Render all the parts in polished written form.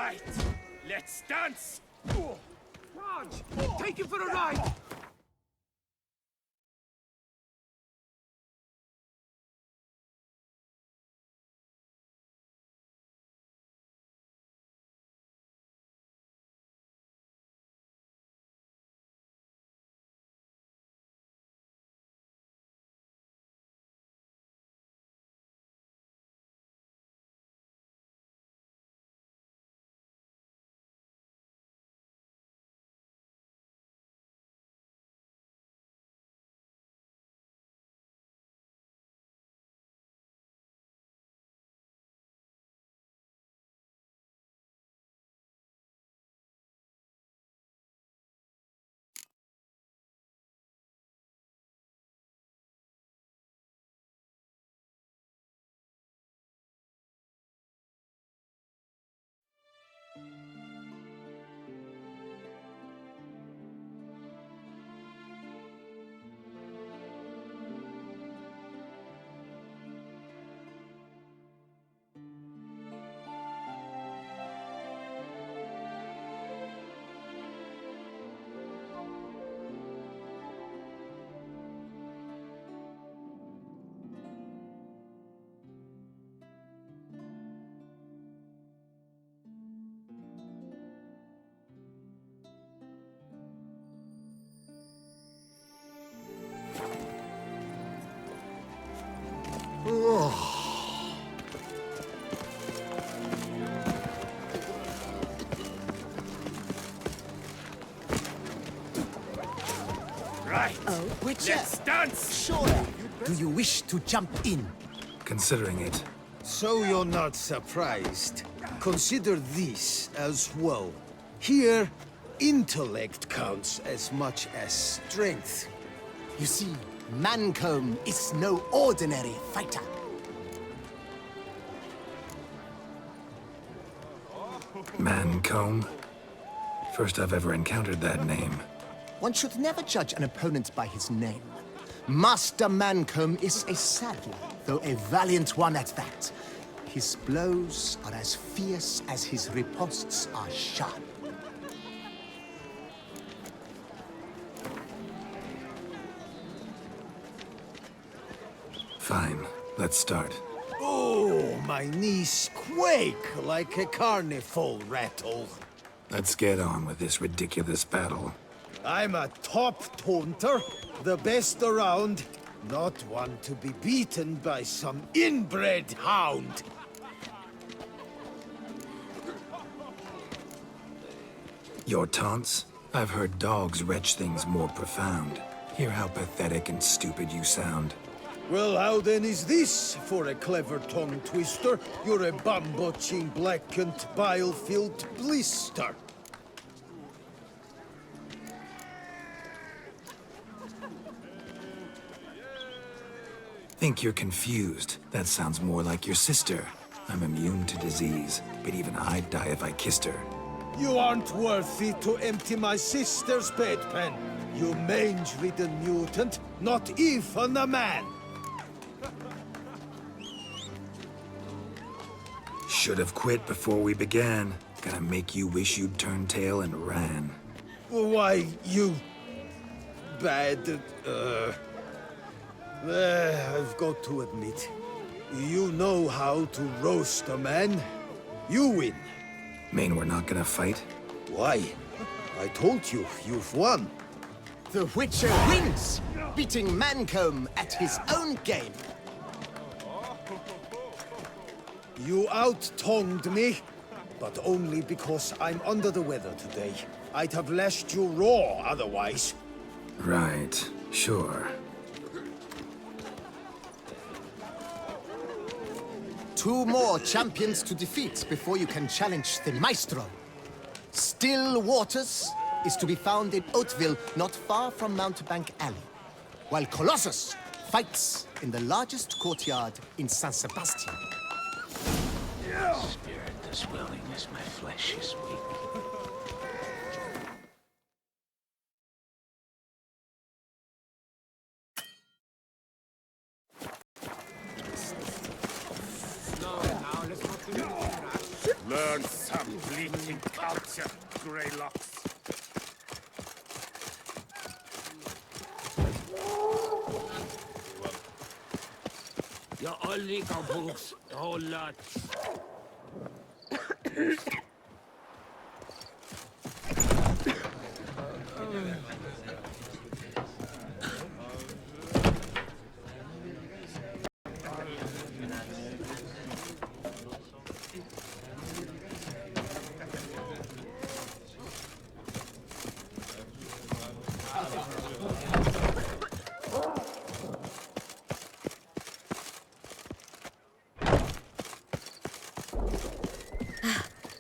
Right, let's dance! Raj, take him for a ride! Right, Witcher, let's dance! surely, do you wish to jump in? Considering it. So you're not surprised. Consider this as well. Here, intellect counts as much as strength. You see, Mancomb is no ordinary fighter. Mancomb? First I've ever encountered that name. One should never judge an opponent by his name. Master Mancomb is a saddler, though a valiant one at that. His blows are as fierce as his riposts are sharp. Fine, let's start. Oh, my knees quake like a carnival rattle. Let's get on with this ridiculous battle. I'm a top taunter, the best around, not one to be beaten by some inbred hound. Your taunts? I've heard dogs retch things more profound. Hear how pathetic and stupid you sound. Well, how then is this for a clever tongue twister? You're a bum-botching, blackened, bile-filled blister. Think you're confused. That sounds more like your sister. I'm immune to disease, but even I'd die if I kissed her. You aren't worthy to empty my sister's bedpan. You mange-ridden mutant, not even a man. Should have quit before we began. Gonna make you wish you'd turned tail and ran. Why, you... bad... I've got to admit, you know how to roast a man. You win. Mean we're not gonna fight? Why? I told you, you've won. The Witcher wins, beating Mancomb at his own game. You out-tongued me, but only because I'm under the weather today. I'd have lashed you raw otherwise. Right, sure. Two more champions to defeat before you can challenge the Maestro. Still Waters is to be found in Oatville, not far from Mountebank Alley, while Colossus fights in the largest courtyard in San Sebastian. My spirit is willing as my flesh is weak. Learn some bleaching culture, Greylocks. Ja, olika boks hållat.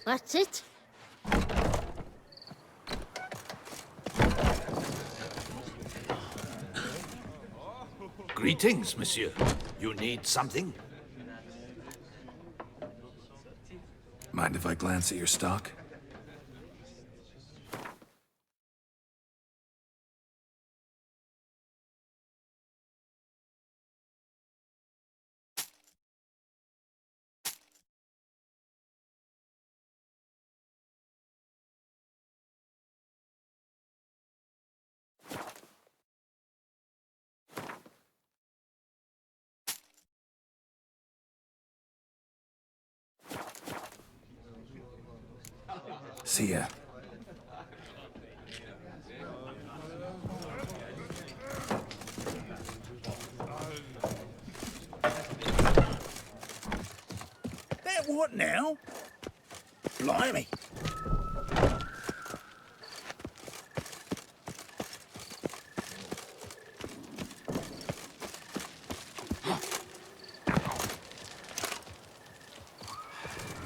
That's it. Greetings, monsieur. You need something? Mind if I glance at your stock? See ya. That what now? Blimey.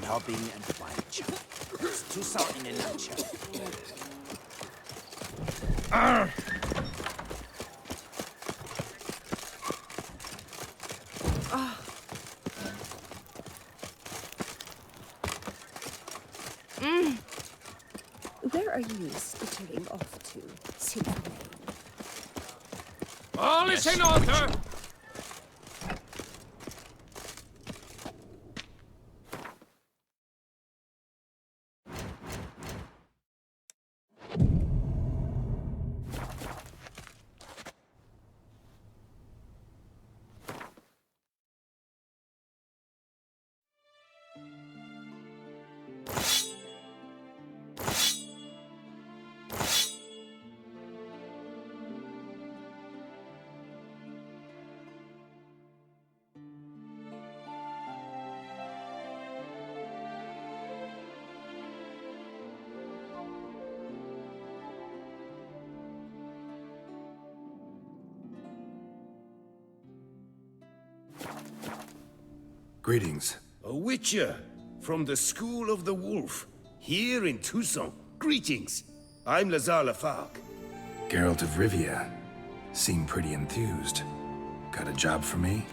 Nobbing and wine chunk. It's too salt in a nutshell. Where are you skittering off to, Sistema? All is in order! Greetings. A witcher from the School of the Wolf, here in Tucson. Greetings. I'm Lazar Lafargue. Geralt of Rivia. Seem pretty enthused. Got a job for me?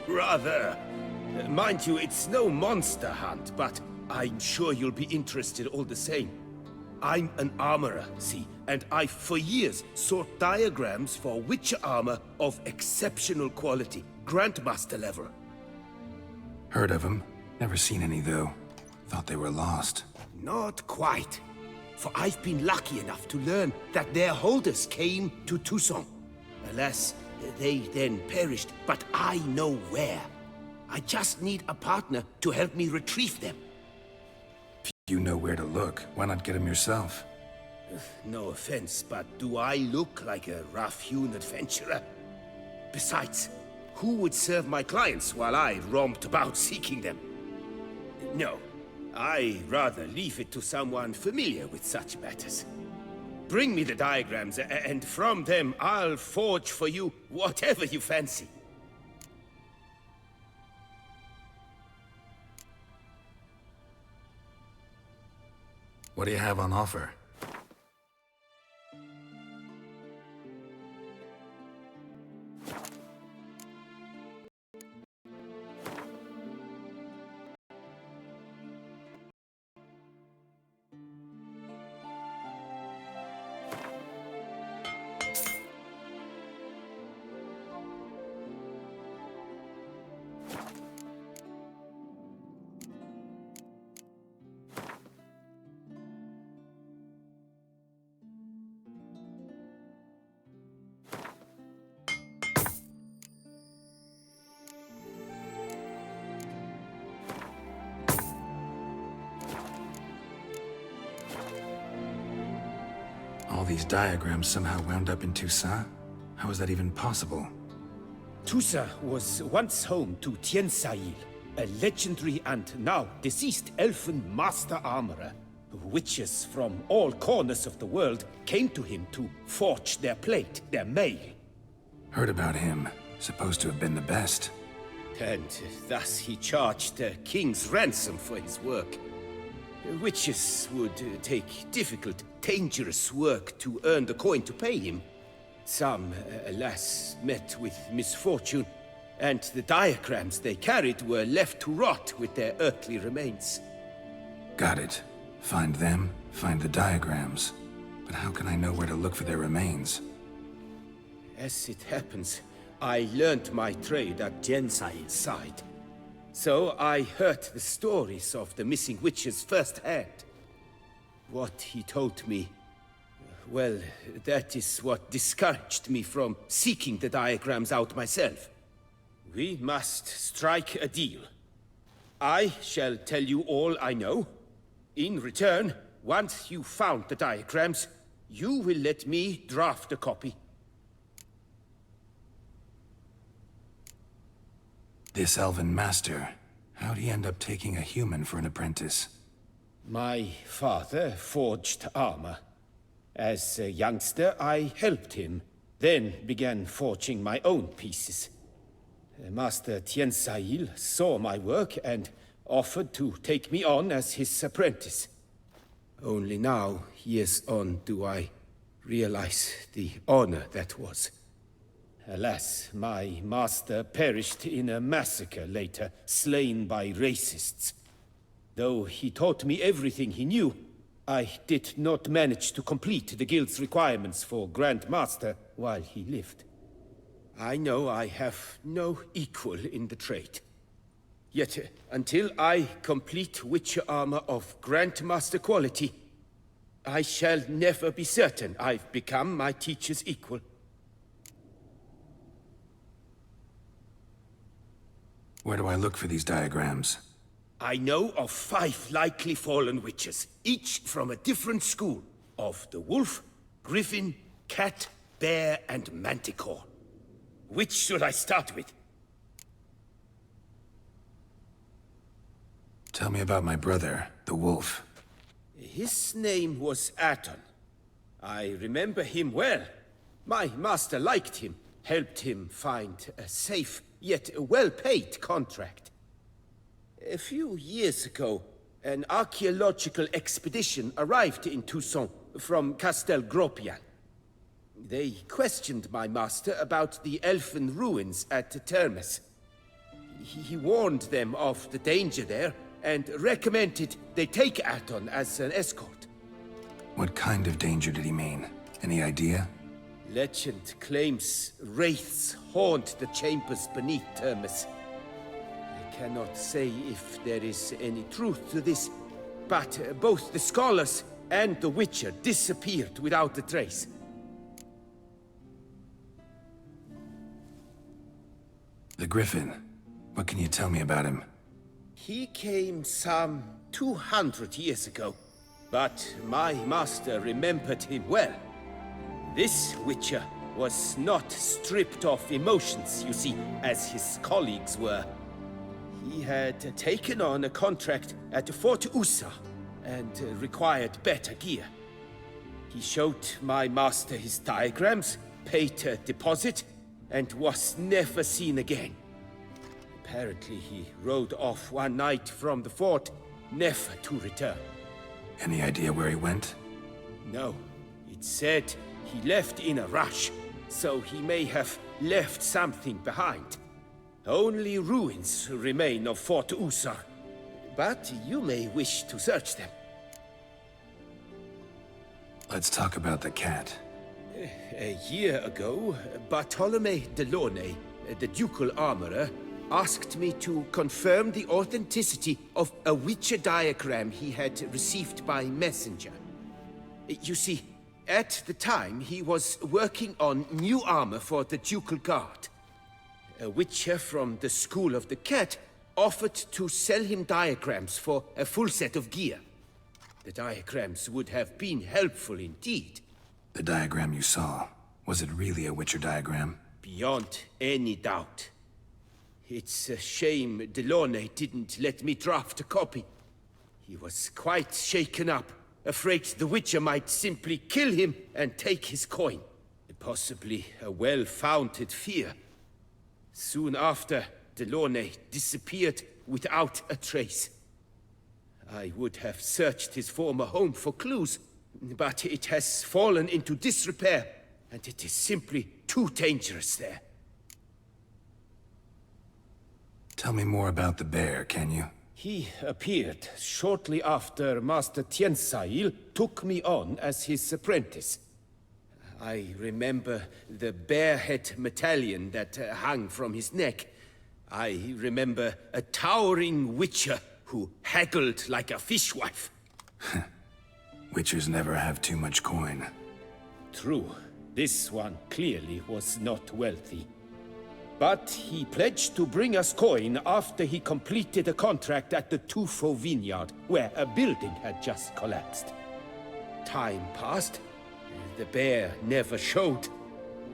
Rather. Mind you, it's no monster hunt, but I'm sure you'll be interested all the same. I'm an armorer, see, and I've for years sought diagrams for witcher armor of exceptional quality, Grandmaster level. Heard of them. Never seen any, though. Thought they were lost. Not quite. For I've been lucky enough to learn that their holders came to Tucson. Alas, they then perished, but I know where. I just need a partner to help me retrieve them. If you know where to look, why not get them yourself? No offense, but do I look like a rough-hewn adventurer? Besides, who would serve my clients while I romped about seeking them? No, I'd rather leave it to someone familiar with such matters. Bring me the diagrams, and from them I'll forge for you whatever you fancy. What do you have on offer? All these diagrams somehow wound up in Toussaint? How is that even possible? Toussaint was once home to Tiansail, a legendary and now deceased elfin master armorer. Witches from all corners of the world came to him to forge their plate, their mail. Heard about him. Supposed to have been the best. And thus he charged the king's ransom for his work. Witches would take difficult, dangerous work to earn the coin to pay him. Some, alas, met with misfortune, and the diagrams they carried were left to rot with their earthly remains. Got it. Find them, find the diagrams. But how can I know where to look for their remains? As it happens, I learned my trade at Tiansail's side. So I heard the stories of the missing witches firsthand. What he told me, well, that is what discouraged me from seeking the diagrams out myself. We must strike a deal. I shall tell you all I know. In return, once you found the diagrams, you will let me draft a copy. This elven master, how'd he end up taking a human for an apprentice? My father forged armor. As a youngster, I helped him, then began forging my own pieces. Master Tiansail saw my work and offered to take me on as his apprentice. Only now, years on, do I realize the honor that was. Alas, my master perished in a massacre later, slain by racists. Though he taught me everything he knew, I did not manage to complete the guild's requirements for Grand Master while he lived. I know I have no equal in the trade. Yet, until I complete Witcher armor of Grandmaster quality, I shall never be certain I've become my teacher's equal. Where do I look for these diagrams? I know of 5 likely fallen witches, each from a different school, of the wolf, griffin, cat, bear, and manticore. Which should I start with? Tell me about my brother, the wolf. His name was Aton. I remember him well. My master liked him, helped him find a safe, yet well-paid contract. A few years ago, an archaeological expedition arrived in Toussaint from Castel Gropian. They questioned my master about the elfin ruins at Termes. He warned them of the danger there and recommended they take Aton as an escort. What kind of danger did he mean? Any idea? Legend claims wraiths haunt the chambers beneath Termes. I cannot say if there is any truth to this, but both the scholars and the Witcher disappeared without a trace. The Griffin. What can you tell me about him? He came some 200 years ago, but my master remembered him well. This Witcher was not stripped of emotions, you see, as his colleagues were. He had taken on a contract at Fort Usa and required better gear. He showed my master his diagrams, paid a deposit, and was never seen again. Apparently he rode off one night from the fort, never to return. Any idea where he went? No. It said he left in a rush, so he may have left something behind. Only ruins remain of Fort Usa, but you may wish to search them. Let's talk about the cat. A year ago, Bartolome de Launay, the ducal armorer, asked me to confirm the authenticity of a Witcher diagram he had received by messenger. You see, at the time he was working on new armor for the ducal guard. A Witcher from the School of the Cat offered to sell him diagrams for a full set of gear. The diagrams would have been helpful indeed. The diagram you saw, was it really a Witcher diagram? Beyond any doubt. It's a shame Delaunay didn't let me draft a copy. He was quite shaken up, afraid the Witcher might simply kill him and take his coin. Possibly a well-founded fear. Soon after, Delaunay disappeared without a trace. I would have searched his former home for clues, but it has fallen into disrepair, and it is simply too dangerous there. Tell me more about the bear, can you? He appeared shortly after Master Tiensail took me on as his apprentice. I remember the bear-head medallion that hung from his neck. I remember a towering witcher who haggled like a fishwife. Witchers never have too much coin. True, this one clearly was not wealthy. But he pledged to bring us coin after he completed a contract at the Tufo vineyard, where a building had just collapsed. Time passed. The bear never showed,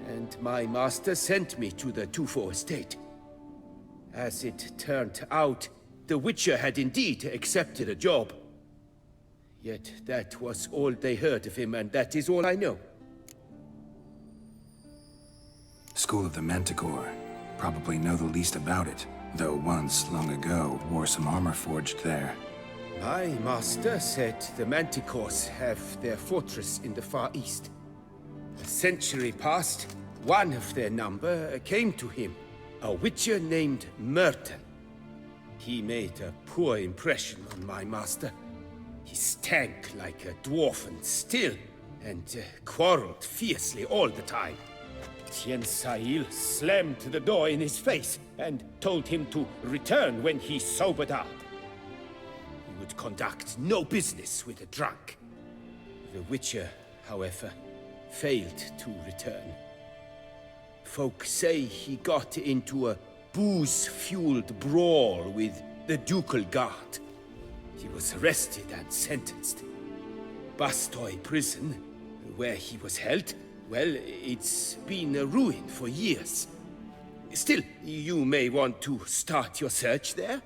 and my master sent me to the Tufo estate. As it turned out, the Witcher had indeed accepted a job. Yet that was all they heard of him, and that is all I know. School of the Manticore. Probably know the least about it, though once, long ago, wore some armor forged there. My master said the Manticores have their fortress in the Far East. A century passed, one of their number came to him, a witcher named Merton. He made a poor impression on my master. He stank like a dwarfen still, and quarreled fiercely all the time. Tiensail slammed the door in his face and told him to return when he sobered up. He would conduct no business with a drunk. The Witcher, however, failed to return. Folk say he got into a booze-fueled brawl with the ducal guard. He was arrested and sentenced. Bastoy prison, where he was held, well, it's been a ruin for years. Still, you may want to start your search there.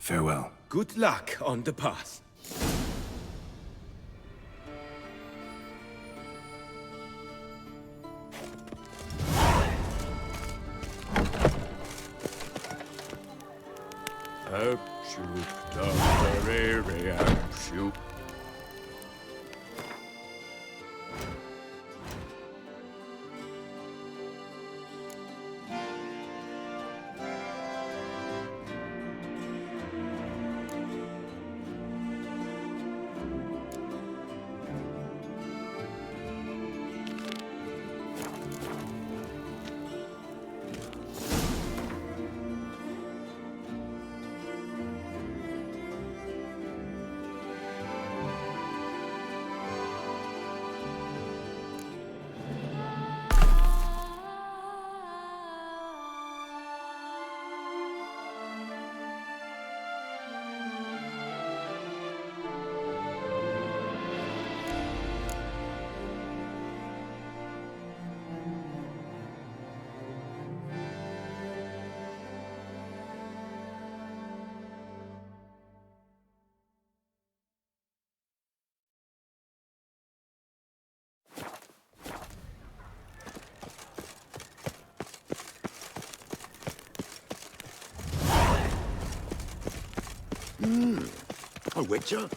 Farewell. Good luck on the path. A witcher?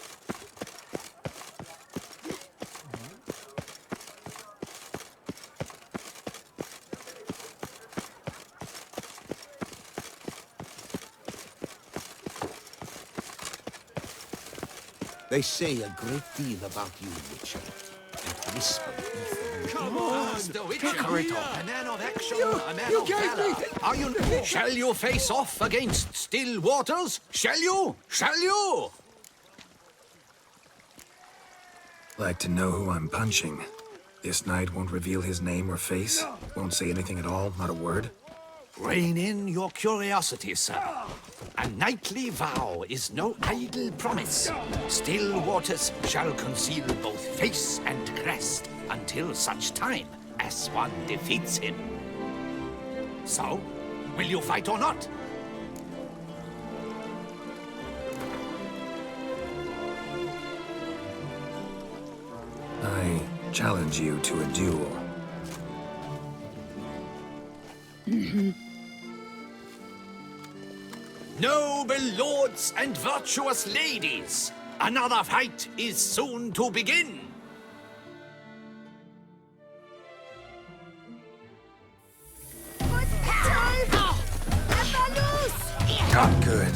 They say a great deal about you, Witcher, and whisper even. Come on! Master Witcher! Picarito, A man of action, a man you of gave valor. me- Are you... Shall you face off against still waters? Shall you? Shall you? Like to know who I'm punching. This knight won't reveal his name or face. Won't say anything at all, not a word. Rein in your curiosity, sir. A knightly vow is no idle promise. Still waters shall conceal both face and crest until such time as one defeats him. So, will you fight or not? I challenge you to a duel. Noble lords and virtuous ladies, another fight is soon to begin. Not good.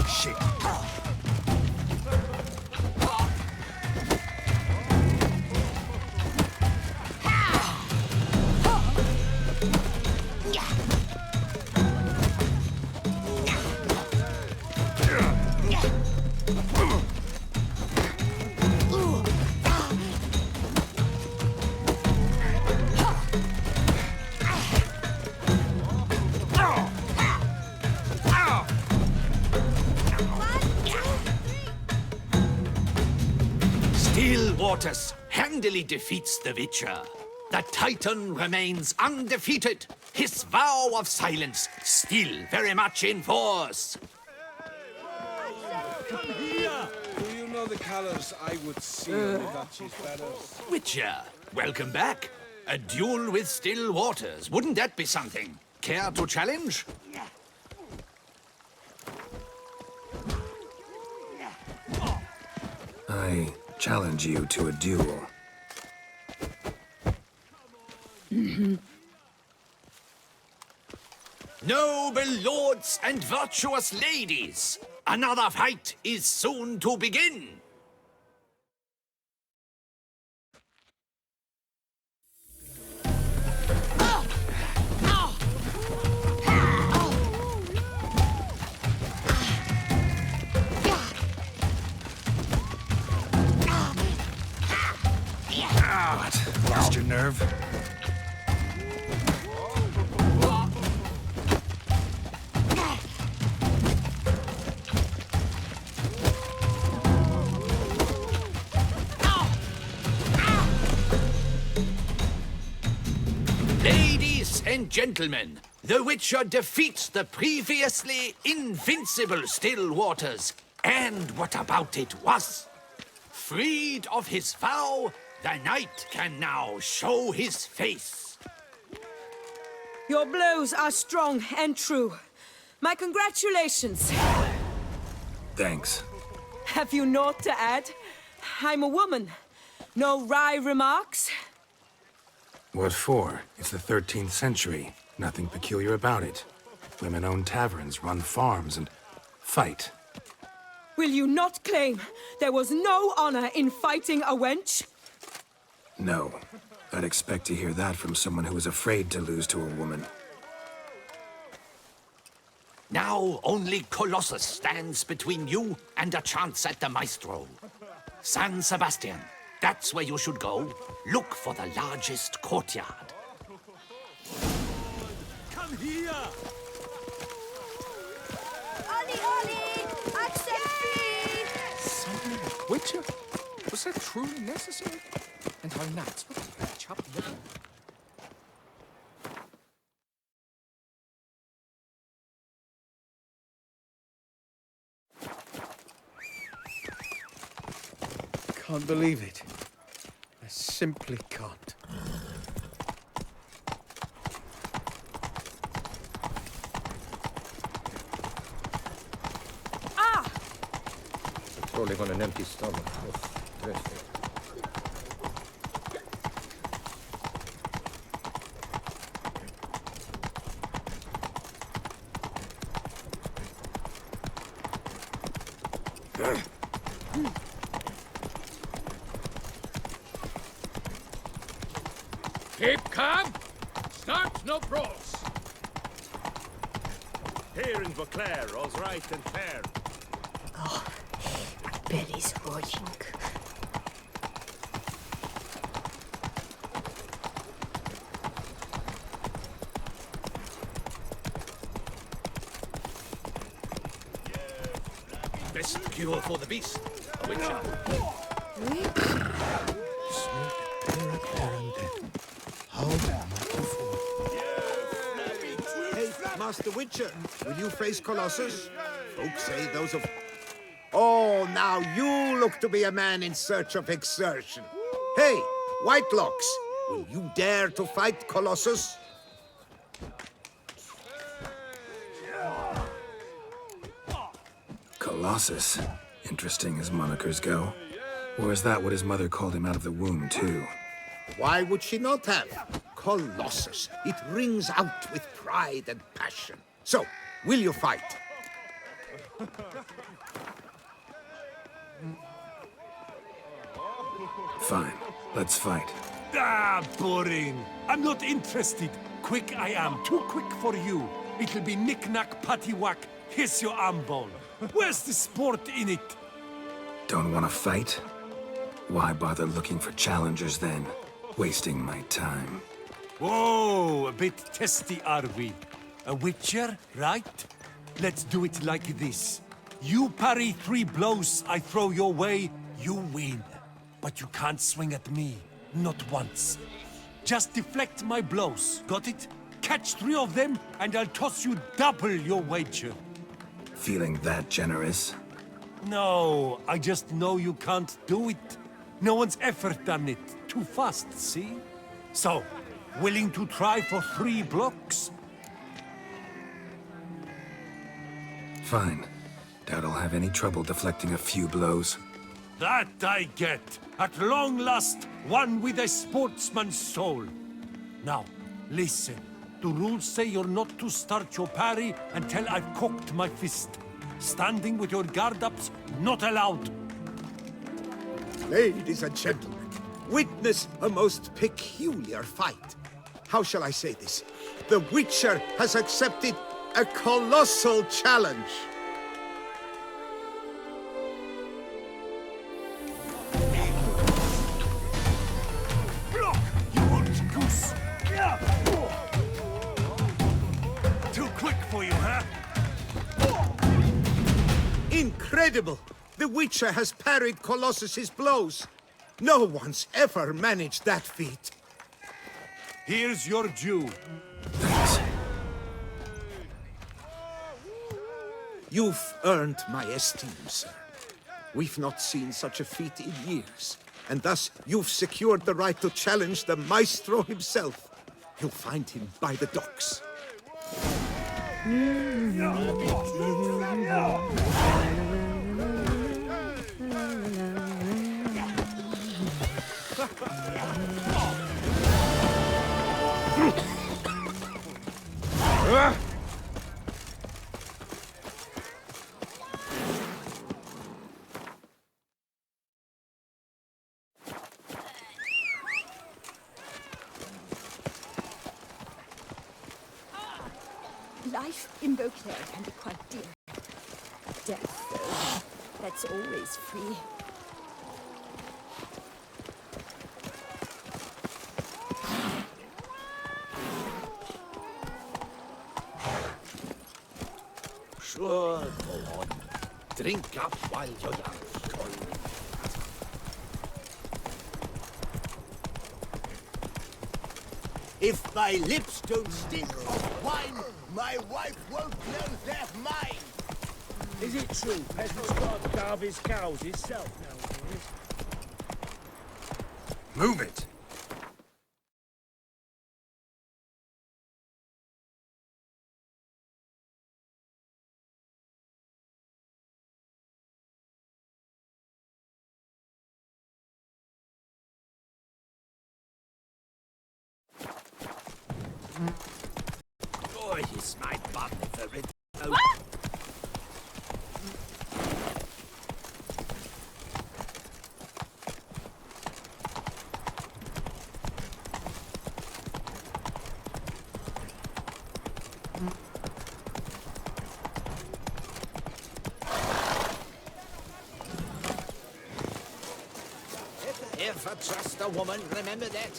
Shit. Still waters handily defeats the Witcher. The Titan remains undefeated. His vow of silence still very much in force. Do you know the colors I would see on Vivaci's banners? Witcher, welcome back. A duel with still waters. Wouldn't that be something? Care to challenge? I challenge you to a duel. Noble lords and virtuous ladies, another fight is soon to begin. What? Lost your nerve? Ladies and gentlemen, the Witcher defeats the previously invincible still waters. And what about it was? Freed of his vow, the knight can now show his face. Your blows are strong and true. My congratulations. Thanks. Have you naught to add? I'm a woman. No wry remarks? What for? It's the 13th century. Nothing peculiar about it. Women own taverns, run farms, and fight. Will you not claim there was no honor in fighting a wench? No. I'd expect to hear that from someone who is afraid to lose to a woman. Now only Colossus stands between you and a chance at the Maestro. San Sebastian, that's where you should go. Look for the largest courtyard. Come here! Ollie, Ollie! Accent free! Suddenly a Witcher? Was that truly necessary? And how nuts would he have chopped liver? Can't believe it. I simply can't. Ah! Patrolling on an empty stomach. Interesting. Keep calm. Start no brawls. here in Vauclair, all's right and fair. Oh, belly's rotting. Best cure for the beast, a witcher. Hey, Master Witcher, will you face Colossus? Folks say those of... Oh, now you look to be a man in search of exertion. Hey, Whitelocks, will you dare to fight Colossus? Colossus. Interesting as monikers go. Or is that what his mother called him out of the womb, too? Why would she not have? Colossus. It rings out with pride and passion. So, will you fight? Fine. Let's fight. Ah, boring. I'm not interested. Quick I am. Too quick for you. It'll be knick-knack, paddywhack. Here's your arm ball. Where's the sport in it? Don't want to fight? Why bother looking for challengers then? Wasting my time. Whoa, a bit testy are we? A witcher, right? Let's do it like this. You parry 3 blows I throw your way, you win. But you can't swing at me. Not once. Just deflect my blows, got it? Catch 3 of them, and I'll toss you double your wager. Feeling that generous? No, I just know you can't do it. No one's ever done it. Too fast, see? So, willing to try for 3 blocks? Fine. Doubt I'll have any trouble deflecting a few blows. That I get. At long last, one with a sportsman's soul. Now, listen. The rules say you're not to start your parry until I've cocked my fist. Standing with your guard-ups, not allowed. Ladies and gentlemen, witness a most peculiar fight. How shall I say this? The Witcher has accepted a colossal challenge. You old goose! Too quick for you, huh? Incredible! The Witcher has parried Colossus's blows. No one's ever managed that feat. Here's your due. Thanks. You've earned my esteem, sir. We've not seen such a feat in years, and thus you've secured the right to challenge the Maestro himself. You'll find him by the docks. Life in Beauclair can be quite dear. Death, though, that's always free. Sure, go on. Drink up while you're young. If my lips don't stink of wine, my wife won't know they're mine. Is it true peasants can't carve his cows himself nowadays? Move it! Oh, he's my bum for it. Oh. Never trust a woman, remember that?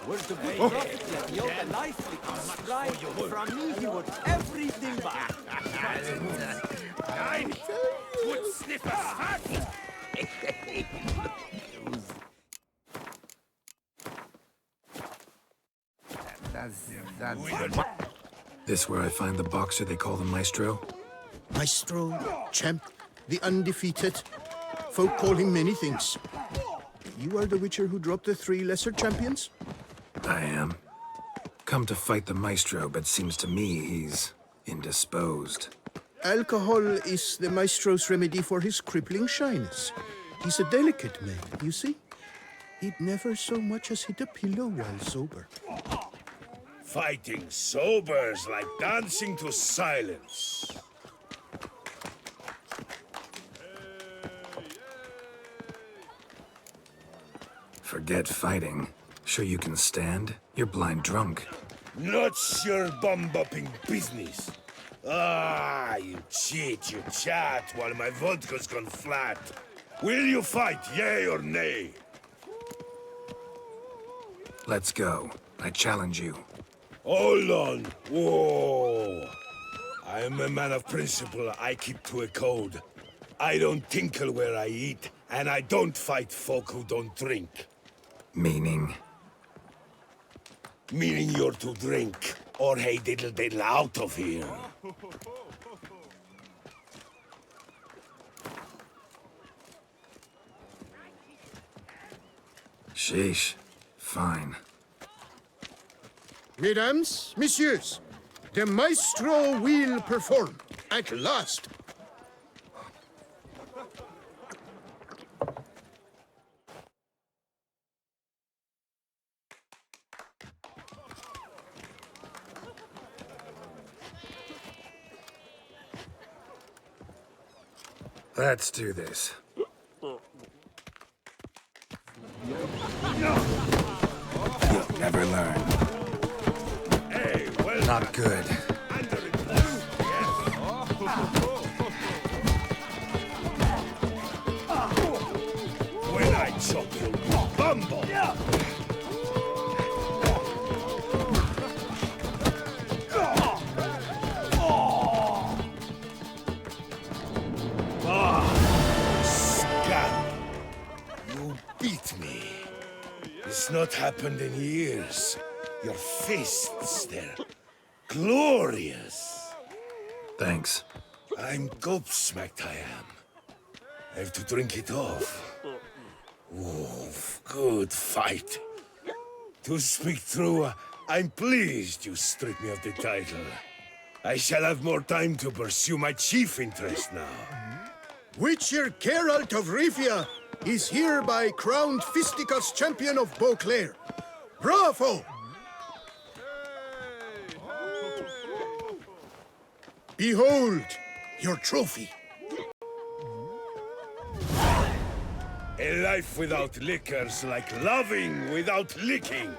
Where's the good prophet let yoga life strive from me he would everything back. Nein! Good sniffers! This where I find the boxer they call the Maestro? Maestro, champ, the undefeated. Folk call him many things. You are the Witcher who dropped the 3 lesser champions? I am. Come to fight the Maestro, but seems to me he's indisposed. Alcohol is the Maestro's remedy for his crippling shyness. He's a delicate man, you see? He'd never so much as hit a pillow while sober. Fighting sober's like dancing to silence. Forget fighting. Sure you can stand? You're blind drunk. Not your bum-bopping business. Ah, you cheat, you chat, while my vodka's gone flat. Will you fight, yay or nay? Let's go. I challenge you. Hold on. Whoa. I am a man of principle. I keep to a code. I don't tinkle where I eat, and I don't fight folk who don't drink. Meaning? Meaning you're to drink, or hey diddle diddle out of here. Sheesh. Fine. Mesdames, messieurs, the Maestro will perform, at last. Let's do this. You'll never learn. Hey, well, Not good. when I chop you, bumble. Scum! You beat me. It's not happened in years. Your fists, they're glorious. Thanks. I'm gobsmacked, I am. I have to drink it off. Oof, good fight. To speak true, I'm pleased you stripped me of the title. I shall have more time to pursue my chief interest now. Witcher Geralt of Rivia is hereby crowned Fisticuffs champion of Beauclair. Bravo! Behold your trophy. A life without liquor's like loving without licking.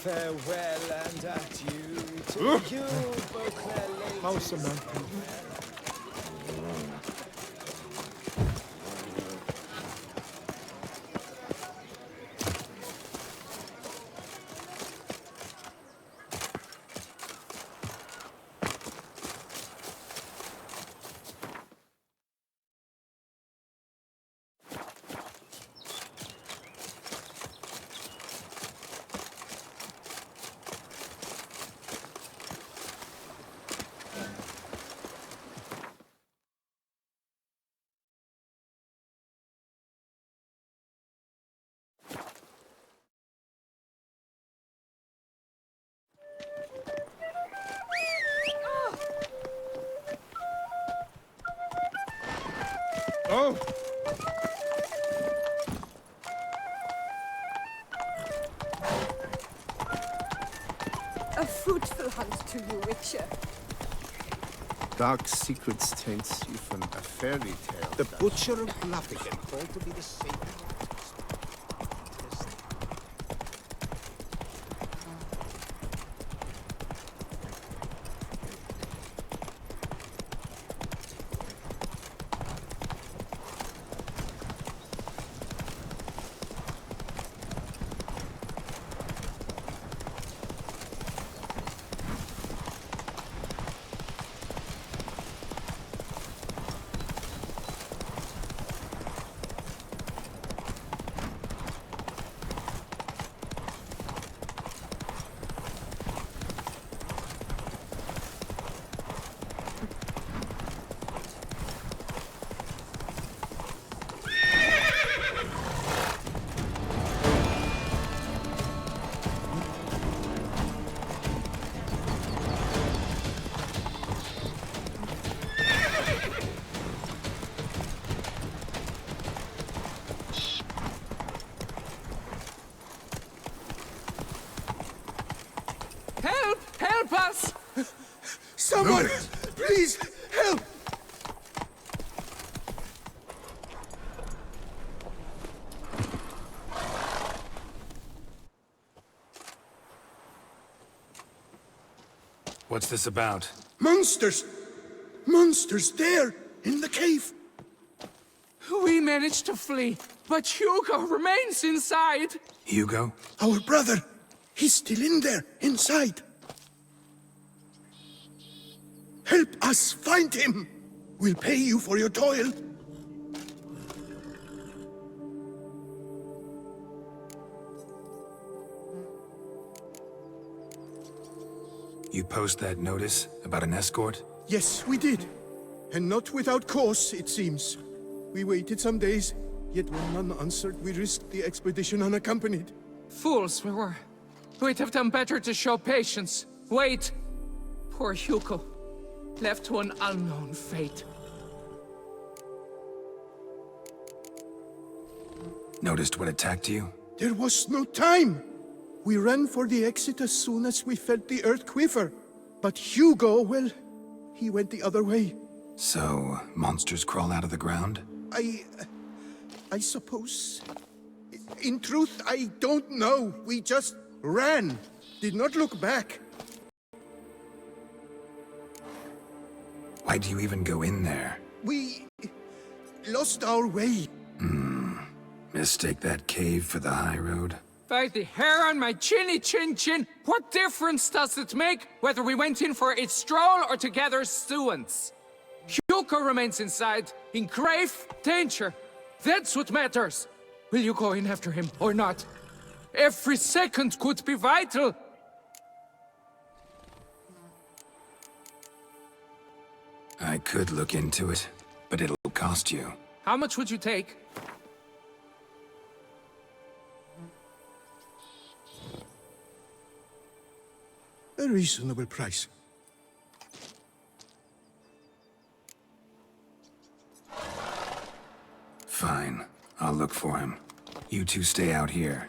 Farewell and adieu to you, Beauclair lady. How Samantha? Oh! A fruitful hunt to you, Witcher. Dark secrets taints you from a fairy tale. The Butcher of Bluffingen, called to be the savior. Help us! Someone, please, help! What's this about? Monsters! Monsters there, in the cave! We managed to flee, but Hugo remains inside. Hugo? Our brother! He's still in there, inside! Help us find him! We'll pay you for your toil. You post that notice about an escort? Yes, we did. And not without cause, it seems. We waited some days, yet when none answered, we risked the expedition unaccompanied. Fools we were. We'd have done better to show patience. Wait. Poor Hugo. Left to an unknown fate. Noticed what attacked you? There was no time. We ran for the exit as soon as we felt the earth quiver. But Hugo, well, he went the other way. So, monsters crawl out of the ground? I suppose. In truth, I don't know. We just ran. Did not look back. Why do you even go in there? We lost our way. Mistake that cave for the high road? By the hair on my chinny chin, what difference does it make whether we went in for a stroll or to gather students? Hugo remains inside, in grave danger. That's what matters. Will you go in after him or not? Every second could be vital. I could look into it, but it'll cost you. How much would you take? A reasonable price. Fine. I'll look for him. You two stay out here.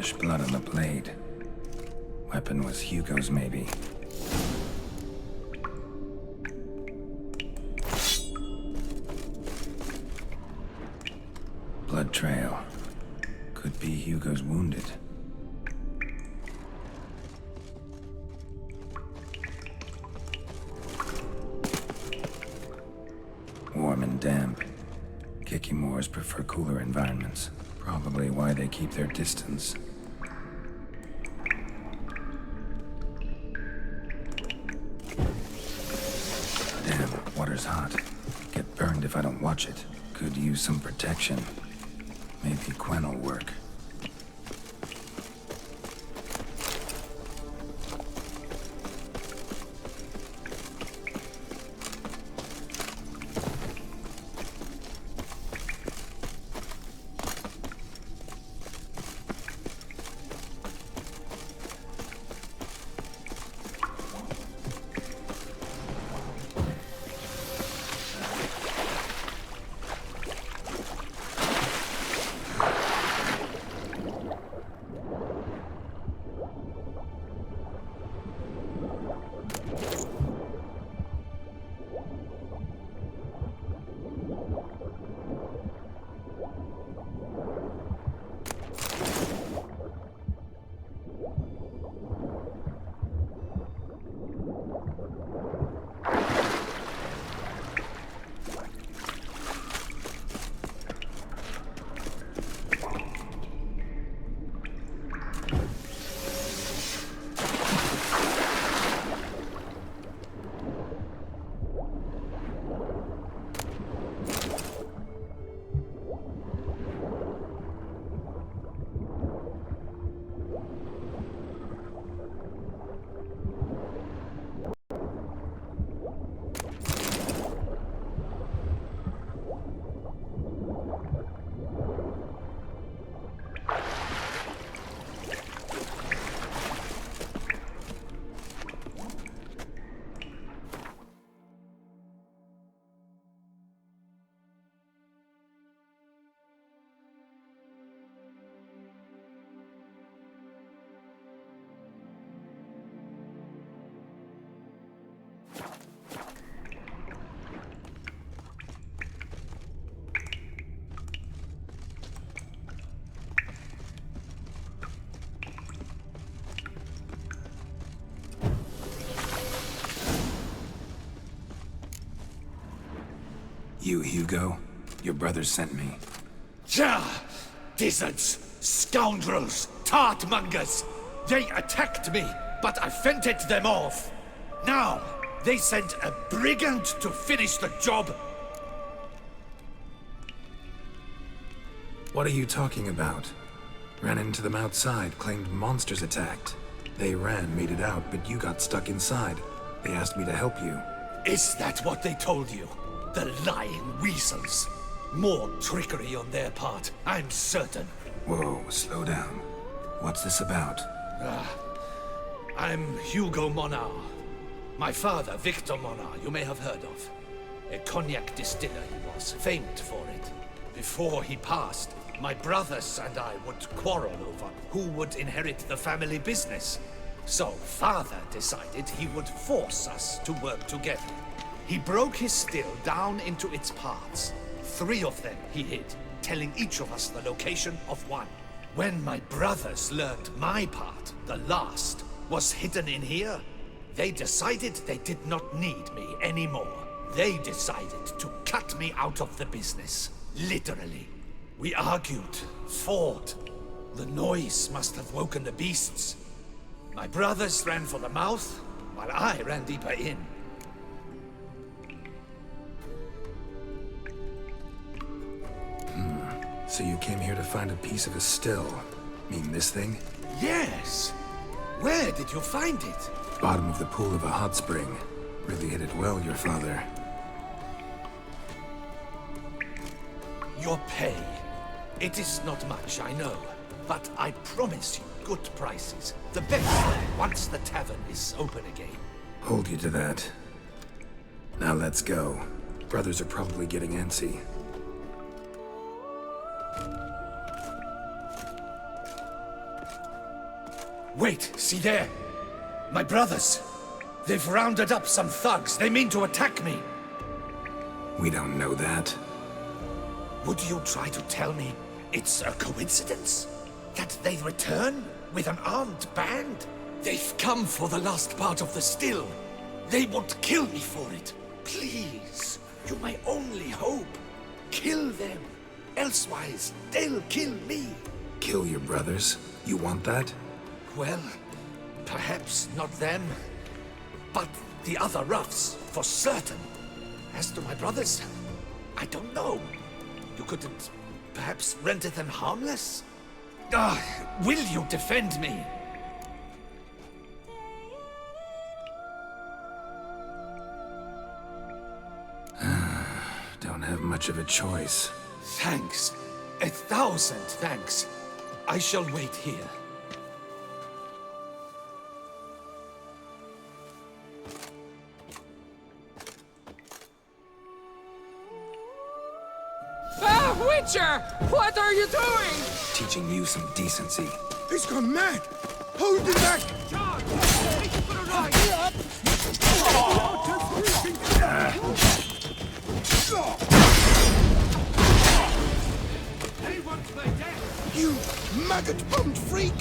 Fresh blood on the blade. Weapon was Hugo's, maybe. Blood trail. Could be Hugo's wounded. Warm and damp. Kikimores prefer cooler environments. Probably why they keep their distance. Damn, water's hot. Get burned if I don't watch it. Could use some protection. Maybe Quen will work. You, Hugo? Your brother sent me. Ja! Dizzards! Scoundrels! Tartmongers! They attacked me, but I fended them off. Now, they sent a brigand to finish the job. What are you talking about? Ran into them outside, claimed monsters attacked. They ran, made it out, but you got stuck inside. They asked me to help you. Is that what they told you? The lying weasels. More trickery on their part, I'm certain. Whoa, slow down. What's this about? I'm Hugo Monar. My father, Victor Monar, you may have heard of. A cognac distiller he was, famed for it. Before he passed, my brothers and I would quarrel over who would inherit the family business. So father decided he would force us to work together. He broke his still down into its parts. 3 of them he hid, telling each of us the location of one. When my brothers learned my part, the last, was hidden in here, they decided they did not need me anymore. They decided to cut me out of the business, literally. We argued, fought. The noise must have woken the beasts. My brothers ran for the mouth, while I ran deeper in. So you came here to find a piece of a still. Mean this thing? Yes! Where did you find it? Bottom of the pool of a hot spring. Really hit it well, your father. Your pay. It is not much, I know. But I promise you good prices. The best, once the tavern is open again. Hold you to that. Now let's go. Brothers are probably getting antsy. Wait, see there! My brothers! They've rounded up some thugs. They mean to attack me. We don't know that. Would you try to tell me it's a coincidence? That they return with an armed band? They've come for the last part of the still. They won't kill me for it. Please, you're my only hope. Kill them. Elsewise, they'll kill me. Kill your brothers? You want that? Well, perhaps not them, but the other roughs, for certain. As to my brothers, I don't know. You couldn't perhaps render them harmless? Will you defend me? Don't have much of a choice. Thanks. 1,000 thanks. I shall wait here. Ah, Witcher! What are you doing? Teaching you some decency. He's gone mad! Hold him back! You maggot-bummed freak!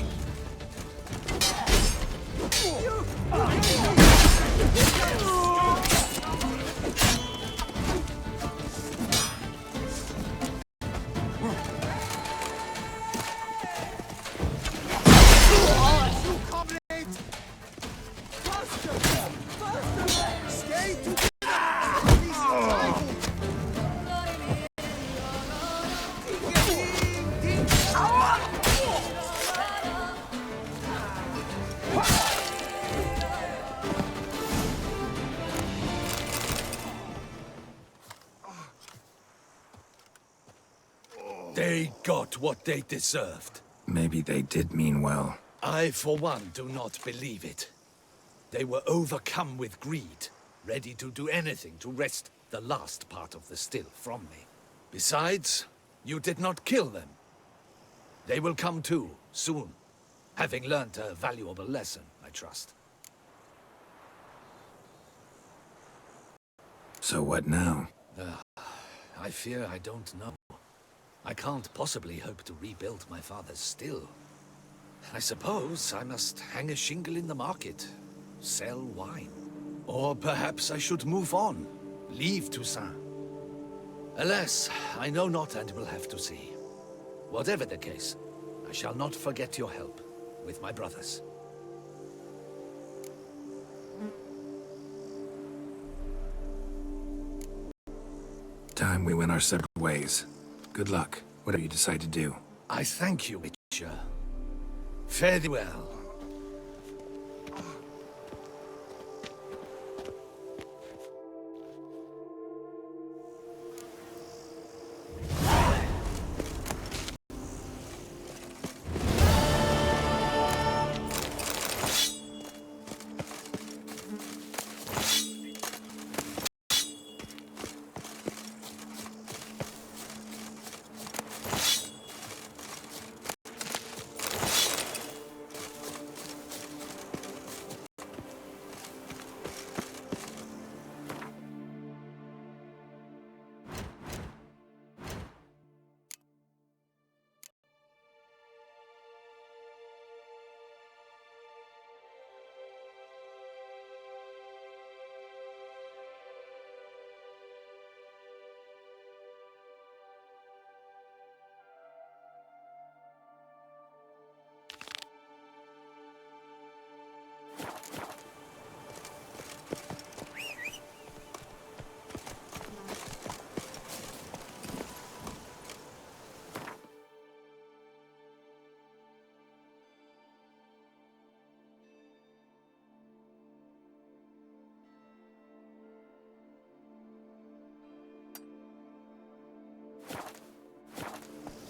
They got what they deserved. Maybe they did mean well. I, for one, do not believe it. They were overcome with greed, ready to do anything to wrest the last part of the still from me. Besides, you did not kill them. They will come too, soon, having learnt a valuable lesson, I trust. So what now? I fear I don't know. I can't possibly hope to rebuild my father's still. I suppose I must hang a shingle in the market, sell wine. Or perhaps I should move on, leave Toussaint. Alas, I know not and will have to see. Whatever the case, I shall not forget your help with my brothers. Time we went our separate ways. Good luck, whatever you decide to do. I thank you, Witcher. Fare thee well.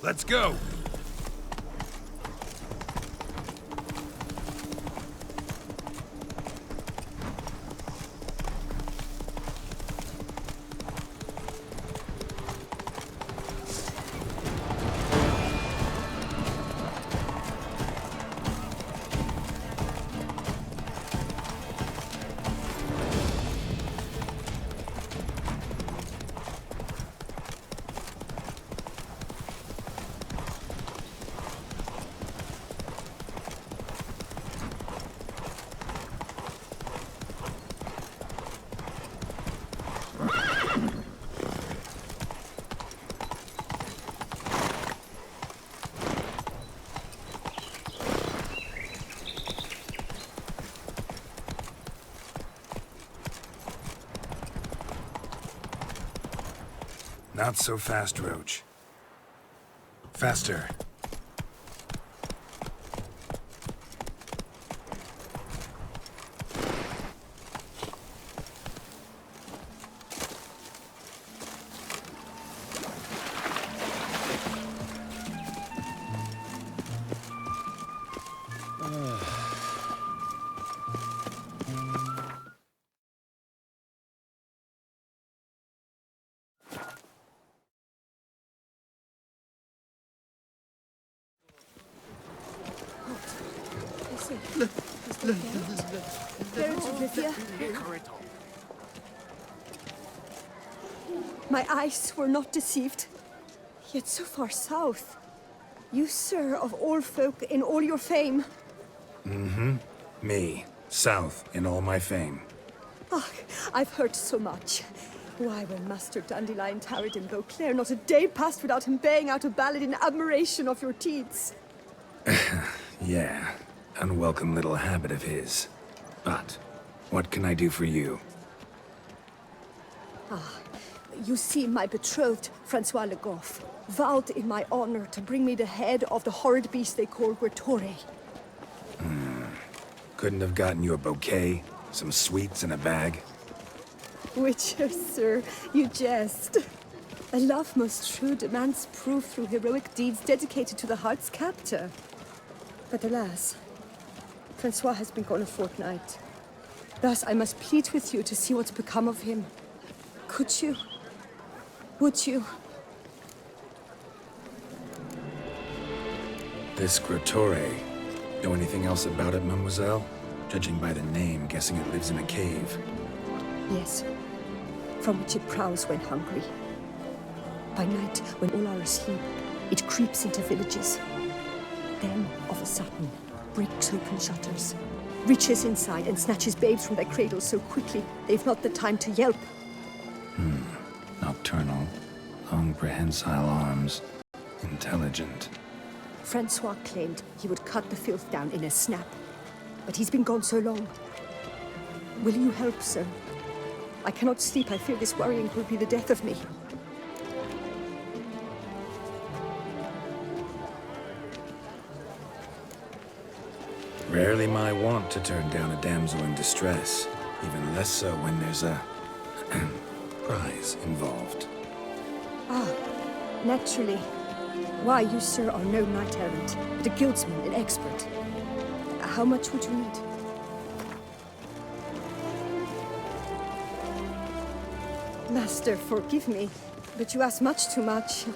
Let's go! Not so fast, Roach. Faster. My eyes were not deceived. Yet so far south. You, sir, of all folk in all your fame. Mm-hmm. Me. South in all my fame. Ah, I've heard so much. Why, when Master Dandelion tarried in Beauclair, not a day passed without him baying out a ballad in admiration of your deeds. Yeah. Unwelcome little habit of his. But, what can I do for you? You see, my betrothed, Francois Le Goff, vowed in my honor to bring me the head of the horrid beast they call Gretore. Couldn't have gotten you a bouquet, some sweets in a bag? Witcher, sir, you jest. A love most true demands proof through heroic deeds dedicated to the heart's captor. But alas, Francois has been gone a fortnight. Thus I must plead with you to see what's become of him. Could you? Would you? This Gretore. Know anything else about it, mademoiselle? Judging by the name, guessing it lives in a cave. Yes. From which it prowls when hungry. By night, when all are asleep, it creeps into villages. Then, of a sudden, breaks open shutters, reaches inside and snatches babes from their cradles so quickly they've not the time to yelp. Nocturnal, long prehensile arms, intelligent. Francois claimed he would cut the filth down in a snap, but he's been gone so long. Will you help, sir? I cannot sleep. I fear this worrying will be the death of me. Rarely my wont to turn down a damsel in distress, even less so when there's a prize involved. Naturally. Why, you, sir, are no knight-errant, but a guildsman, an expert. How much would you need? Master, forgive me, but you ask much too much.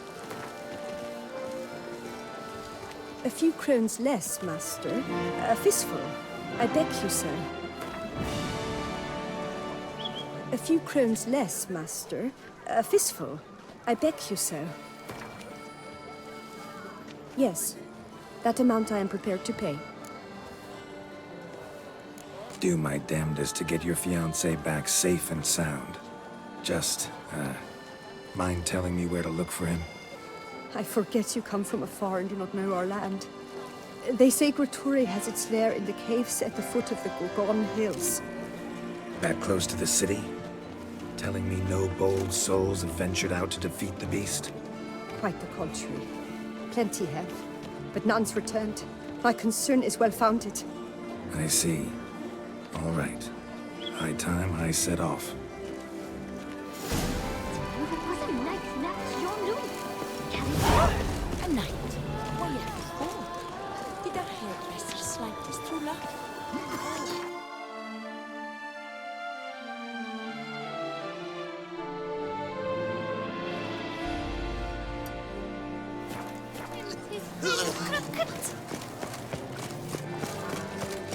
A few crowns less, master. A fistful. I beg you, sir. A few crowns less, master. A fistful. I beg you, sir. Yes, that amount I am prepared to pay. Do my damnedest to get your fiancé back safe and sound. Just, mind telling me where to look for him? I forget you come from afar and do not know our land. They say Gretore has its lair in the caves at the foot of the Gorgon Hills. That close to the city? Telling me no bold souls have ventured out to defeat the beast? Quite the contrary. Plenty have, but none's returned. My concern is well-founded. I see. All right. High time I set off. A knight? Why, yes. Did our hairdresser slight his true love?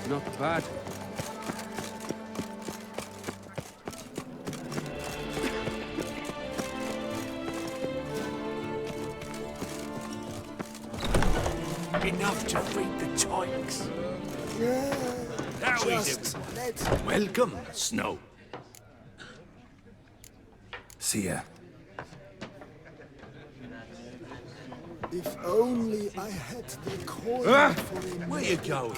Not bad. Enough to feed the toiks. Now we do. Welcome, Snow. See ya. If only I had the coin for him. Where you going?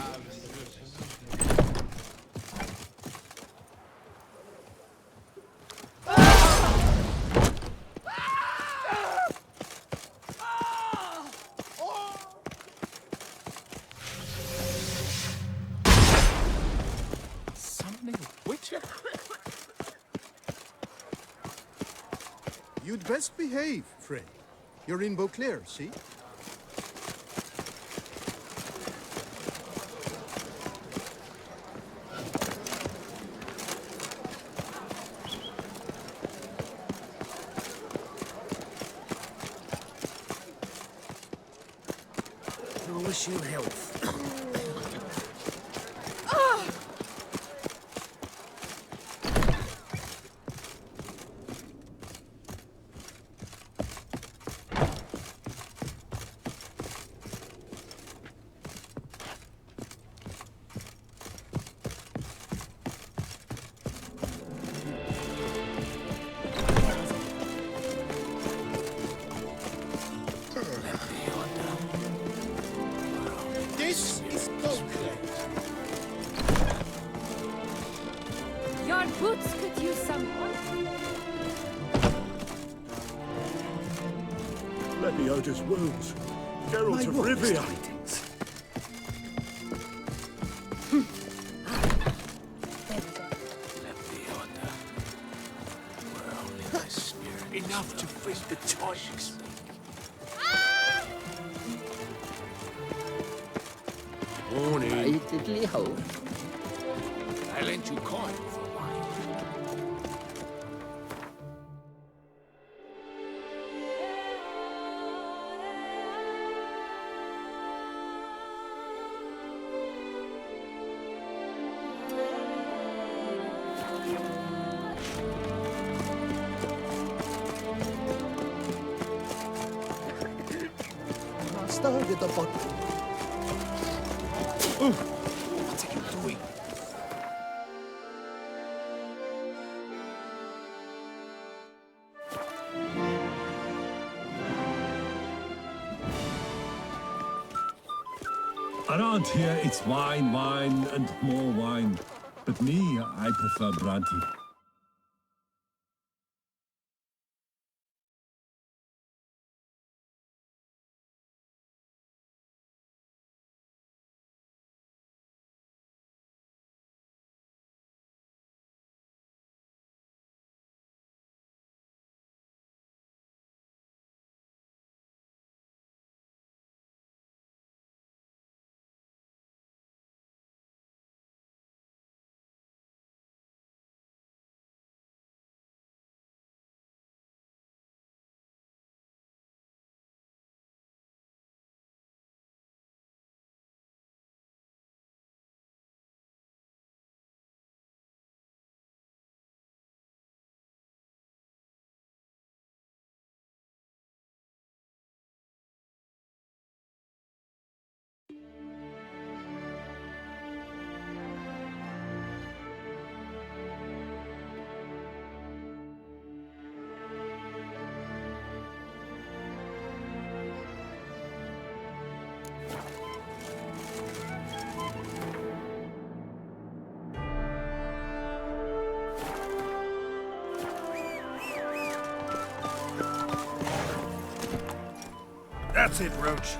You'd best behave, Frey. You're in Beauclair, see? I wish you health. This is Beauclair. Your boots could use some Lebioda's wounds. Geralt of Rivia. Enough to freeze the toys. Morning. I diddly hope. I lent you coin for wine. Master with the bottle. What are you doing? Around here, it's wine, wine, and more wine. But me, I prefer brandy. That's it, Roach.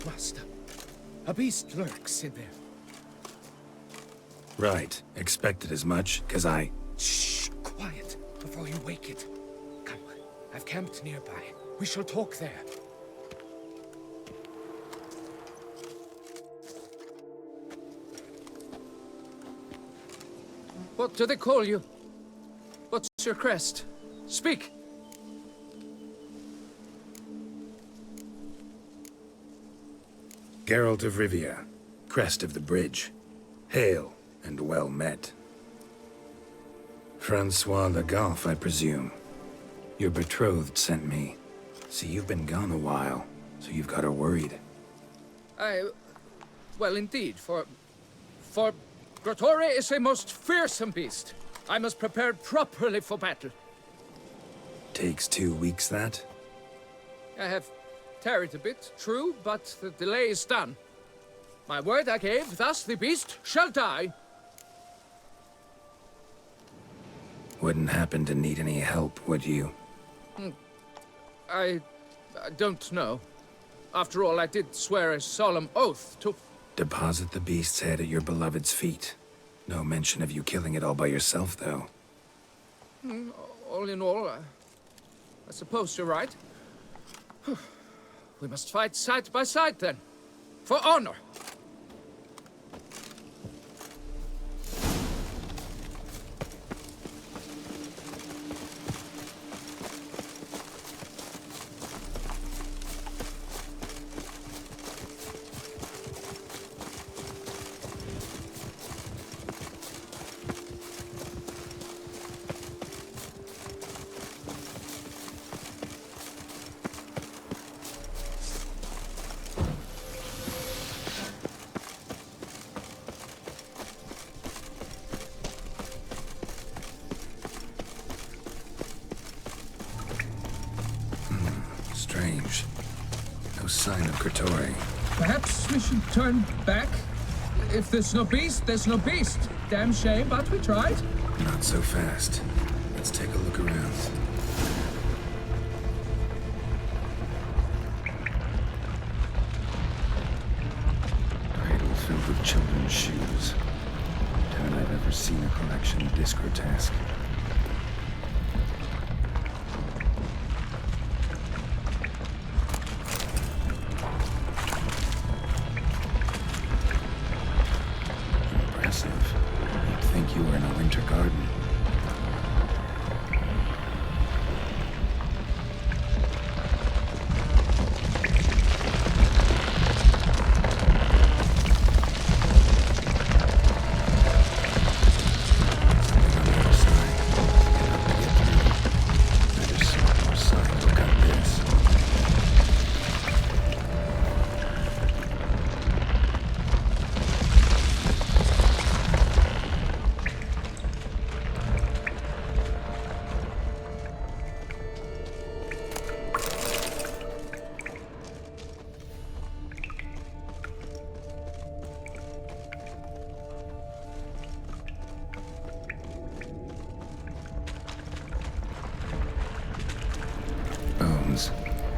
right, Master. A beast lurks in there. Right. Expected as much, 'cause I... Shh! Quiet, before you wake it. Come, I've camped nearby. We shall talk there. What do they call you? What's your crest? Speak! Geralt of Rivia, crest of the bridge. Hail, and well met. Francois Le Goff, I presume. Your betrothed sent me. See, you've been gone a while, so you've got her worried. Well, indeed, for Grotore is a most fearsome beast. I must prepare properly for battle. Takes 2 weeks, that? I have tarried a bit, true, but the delay is done. My word I gave, thus the beast shall die. Wouldn't happen to need any help, would you? I don't know. After all, I did swear a solemn oath to... Deposit the beast's head at your beloved's feet. No mention of you killing it all by yourself, though. All in all, I suppose you're right. We must fight side by side, then. For honor! Strange. No sign of Grotore. Perhaps we should turn back? If there's no beast, there's no beast. Damn shame, but we tried. Not so fast. Let's take a look around. Cradle filled with children's shoes. Time I've ever seen a collection this grotesque. You'd think you were in a winter garden.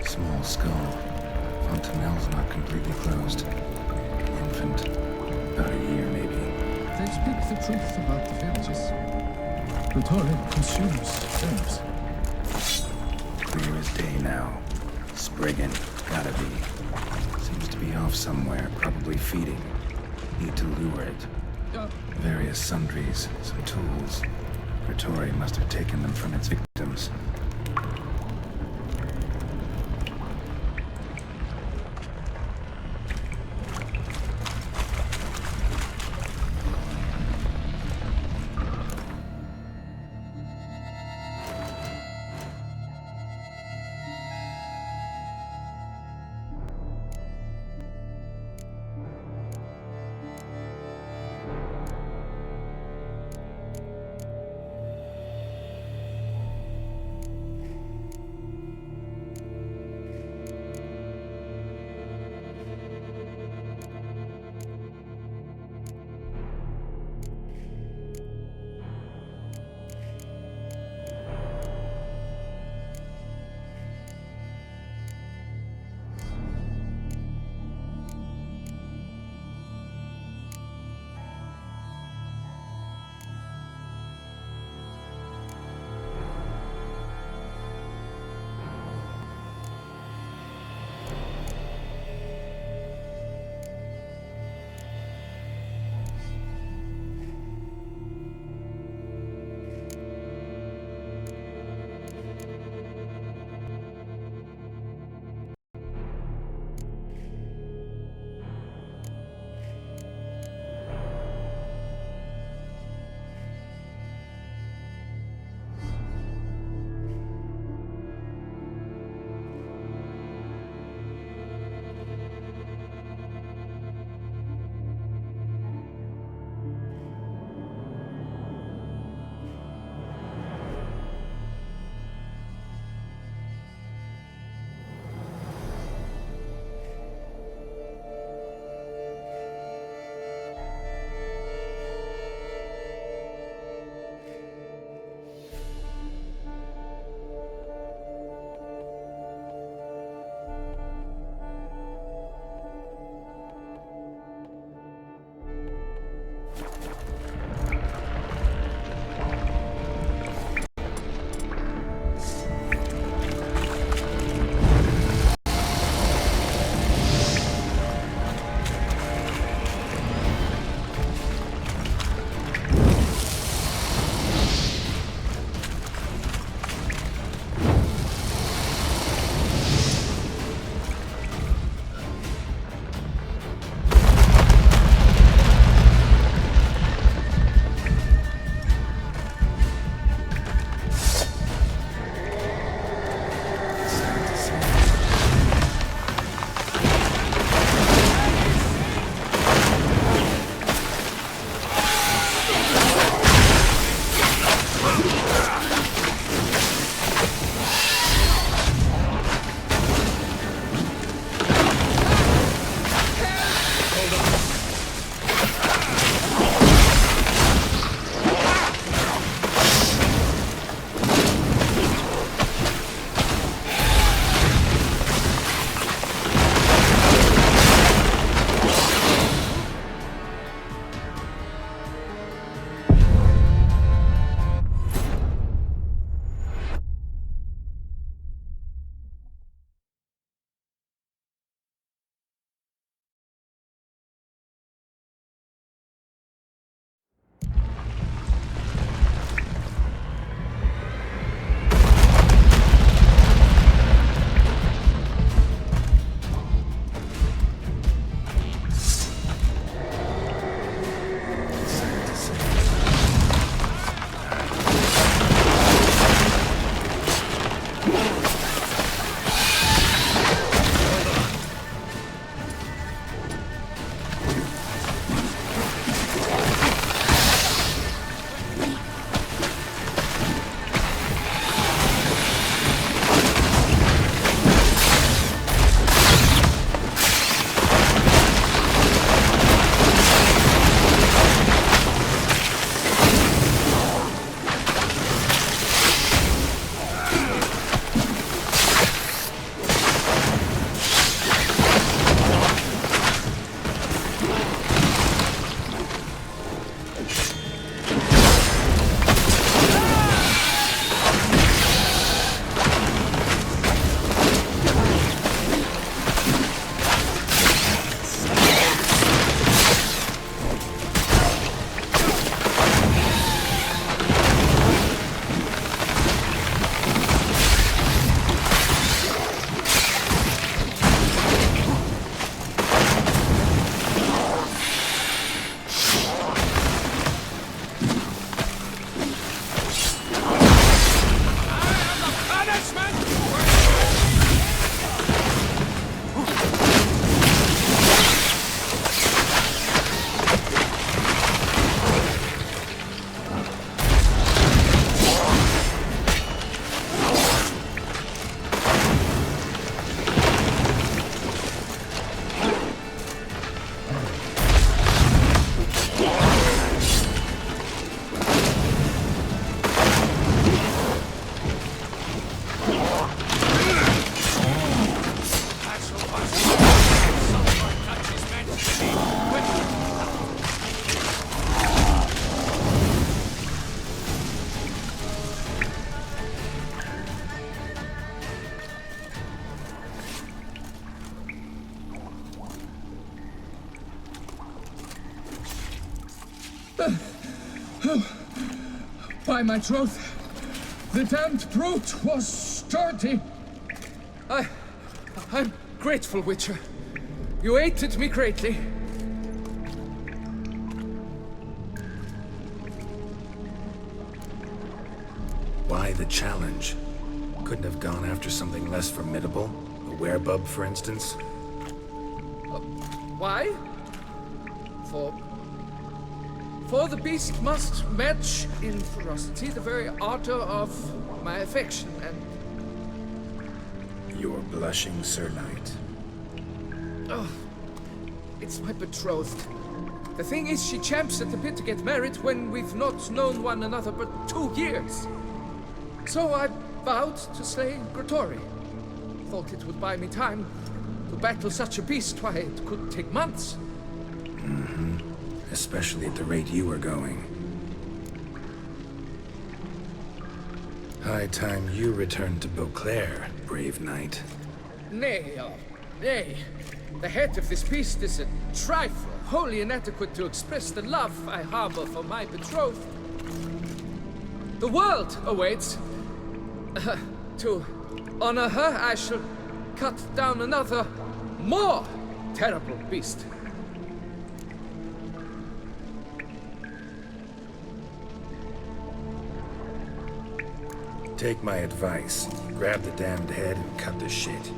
Small skull. Fontanelle's not completely closed. Infant. About a year, maybe. They speak the truth about the villages. Grotore consumes things. Clear as day now. Spriggan. Gotta be. Seems to be off somewhere, probably feeding. Need to lure it. Various sundries, some tools. Grotore must have taken them from its victims. By my troth, the damned brute was sturdy. I'm grateful, Witcher. You aided me greatly. Why the challenge? Couldn't have gone after something less formidable? A werebub, for instance? Why? For the beast must match in ferocity the very ardor of my affection, and... You're blushing, Sir Knight. Oh, it's my betrothed. The thing is, she champs at the bit to get married when we've not known one another but 2 years. So I vowed to slay Grottori. Thought it would buy me time to battle such a beast. Why, it could take months. Mm-hmm. Especially at the rate you were going. High time you returned to Beauclair, brave knight. Nay, nay. The head of this beast is a trifle, wholly inadequate to express the love I harbor for my betrothed. The world awaits. To honor her, I shall cut down another, more terrible beast. Take my advice. Grab the damned head and cut the shit.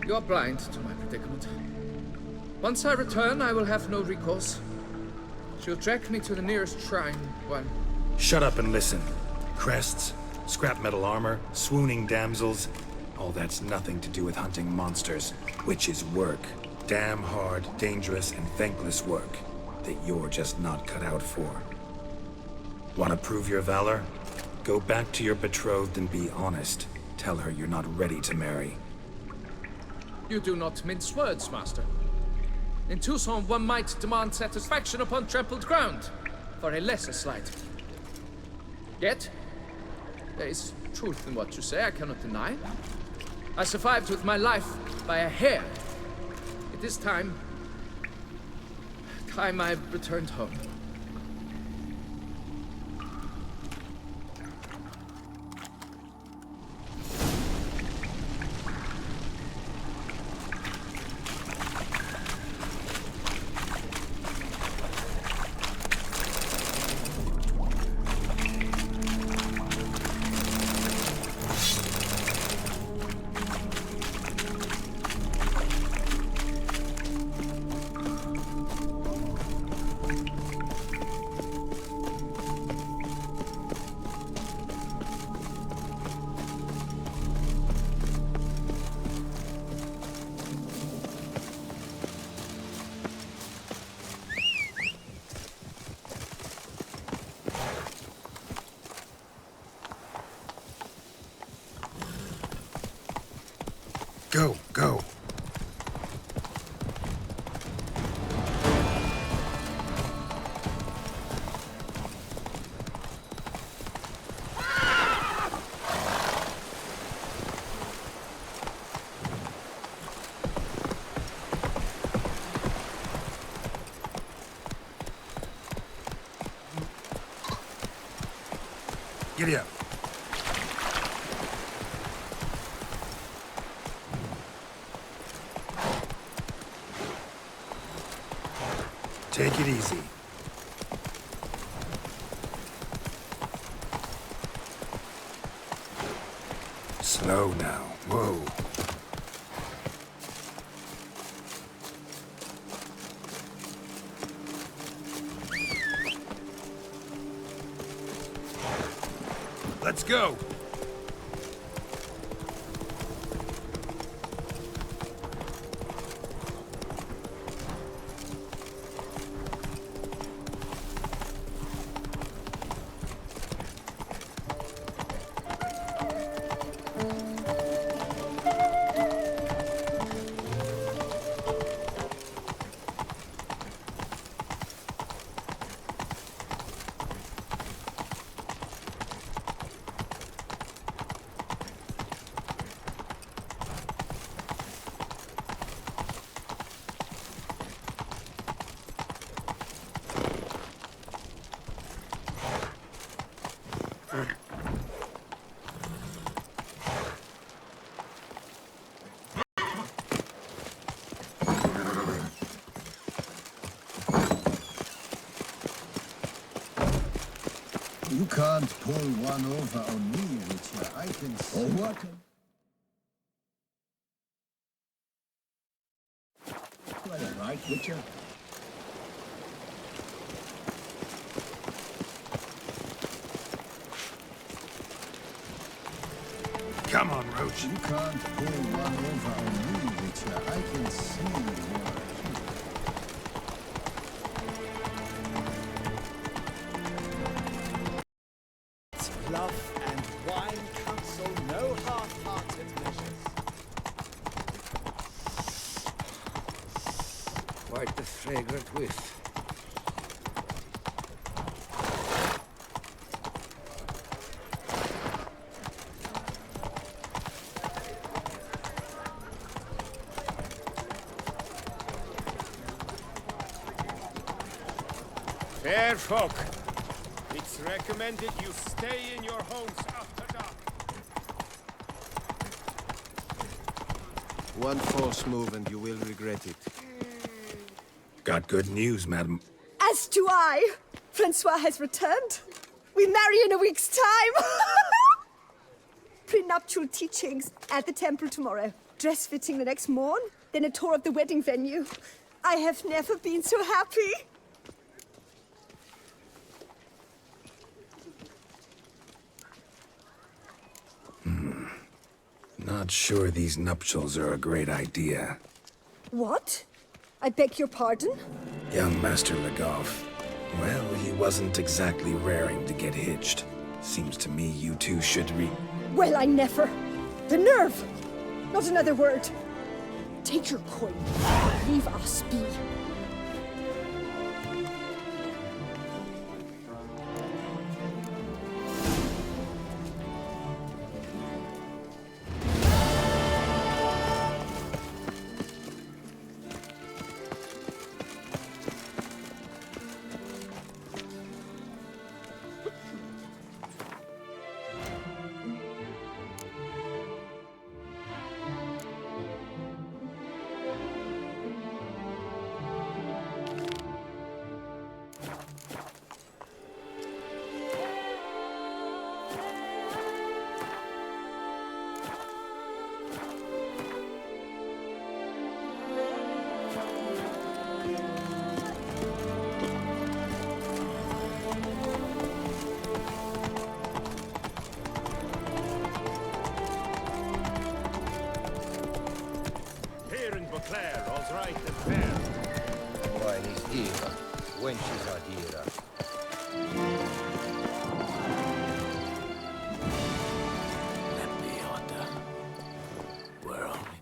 You're blind to my predicament. Once I return, I will have no recourse. She'll track me to the nearest shrine, one. Shut up and listen. Crests, scrap metal armor, swooning damsels. All that's nothing to do with hunting monsters, which is work. Damn hard, dangerous, and thankless work that you're just not cut out for. Want to prove your valor? Go back to your betrothed and be honest. Tell her you're not ready to marry. You do not mince words, Master. In Tucson, one might demand satisfaction upon trampled ground for a lesser slight. Yet, there is truth in what you say, I cannot deny. I survived with my life by a hair. It is time I returned home. Go, go. Giddy up. Take it easy. Slow now. Whoa. Let's go. can't pull one over on me, Witcher. I can see. Or what? Well, right, Witcher. Come on, Roach. You can't pull one over on me, Witcher. I can see you are Love and wine counsel no half-hearted measures. Quite the fragrant whiff. Fair folk, it's recommended you stay in your homes after dark. One false move and you will regret it. Got good news, madam. As do I. Francois has returned. We marry in a week's time. Prenuptial teachings at the temple tomorrow. Dress fitting the next morn. Then a tour of the wedding venue. I have never been so happy. Not sure these nuptials are a great idea. What? I beg your pardon? Young Master Legoff. Well, he wasn't exactly raring to get hitched. Seems to me you two should Well, I never. The nerve! Not another word. Take your coin. Leave us be. Claire, all's right and fair. Wine is dear, wenches are dearer. Let me order. We're only...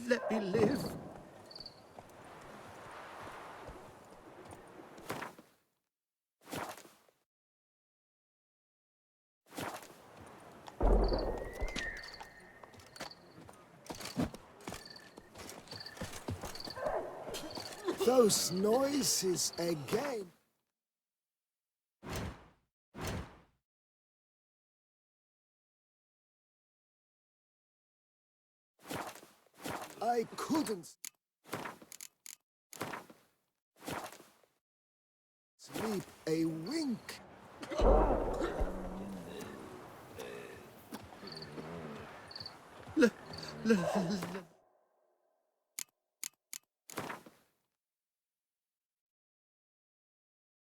Let me live. Those noises again. I couldn't sleep a wink.